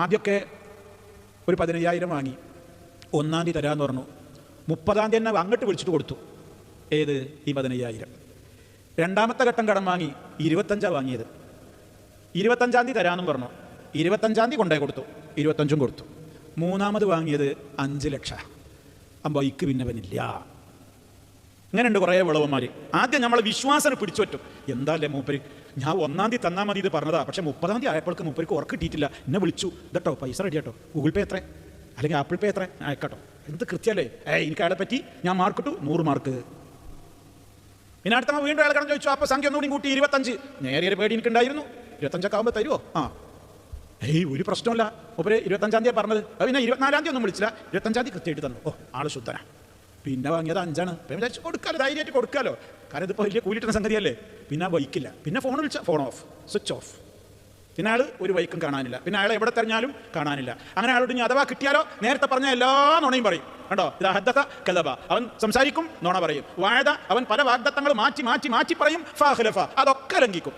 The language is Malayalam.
ആദ്യമൊക്കെ ഒരു 15,000 വാങ്ങി, 1-ാം തീയതി തരാമെന്ന് പറഞ്ഞു. 30-ാം തീയതി തന്നെ അങ്ങോട്ട് വിളിച്ചിട്ട് കൊടുത്തു. ഏത്? ഈ 15,000. രണ്ടാമത്തെ ഘട്ടം കടം വാങ്ങി, 25 വാങ്ങിയത്. 25-ാം തീയതി തരാമെന്നും പറഞ്ഞു. 25-ാം തീയതി കൊണ്ടേ കൊടുത്തു, 25 കൊടുത്തു. മൂന്നാമത് വാങ്ങിയത് 5 ലക്ഷം. ആ ബൈക്ക് പിന്നെ വന്നില്ല. ഇങ്ങനെയുണ്ട് കുറേ വിളവന്മാർ. ആദ്യം നമ്മളെ വിശ്വാസം പിടിച്ചു പറ്റും. എന്താല്ലേ മൂപ്പര്, ഞാൻ 1-ാം തീയതി തന്നാൽ മതി ഇത് പറഞ്ഞതാ, പക്ഷേ 30-ാം തീയതി ആയപ്പോൾക്ക് മൂപ്പർക്ക് ഉറക്ക് കിട്ടിയിട്ടില്ല. എന്നെ വിളിച്ചു, ഇതട്ടോ പൈസ റെഡി ആട്ടോ, ഗൂഗിൾ പേ എത്ര അല്ലെങ്കിൽ ആപ്പിൾ പേ എത്ര അയക്കാട്ടോ. എന്ത് കൃത്യമല്ലേ. എനിക്ക് അയാളെ പറ്റി ഞാൻ മാർക്കിട്ടു 100 മാർക്ക്. പിന്നെ അടുത്ത വീണ്ടും അയാൾ കടം ചോദിച്ചു. അപ്പോൾ സംഖ്യ ഒന്നുകൂടി കൂട്ടി 25. നേരിയൊരു പേടി എനിക്കുണ്ടായിരുന്നു, 25 ആകുമ്പോൾ തരുമോ? ഒരു പ്രശ്നമില്ല. മൂപ്പര് 25-ാം തീയതി പറഞ്ഞത്. പിന്നെ 24-ാം തീയതി ഒന്നും വിളിച്ചില്ല, 25-ാം തീയതി കൃത്യമായിട്ട് തന്നു. ആള് ശുദ്ധനാ. പിന്നെ വാങ്ങിയത് 5 അപ്പം വിചാരിച്ചു കൊടുക്കാമല്ലോ, ധൈര്യമായിട്ട് കൊടുക്കാമല്ലോ, കാരണം ഇതിപ്പോൾ വലിയ കൂലിട്ടുന്ന സംഗതിയല്ലേ. പിന്നെ ബൈക്കില്ല. പിന്നെ ഫോൺ വിളിച്ചാൽ ഫോൺ ഓഫ്, സ്വിച്ച് ഓഫ്. പിന്നെ അയാൾ ഒരു ബൈക്കും കാണാനില്ല. പിന്നെ അയാൾ എവിടെ തെരഞ്ഞാലും കാണാനില്ല. അങ്ങനെ അയാളോട് ഇനി അഥവാ കിട്ടിയാലോ നേരത്തെ പറഞ്ഞ എല്ലാ നുണയും പറയും. കണ്ടോ, ഇതാ ഹദ്ദത കദബ, അവൻ സംസാരിക്കും, നുണ പറയും. വാഴത, അവൻ പല വാഗ്ദത്തങ്ങൾ മാറ്റി മാറ്റി മാറ്റി പറയും. ഫാഖലഫ, അതൊക്കെ ലംഘിക്കും.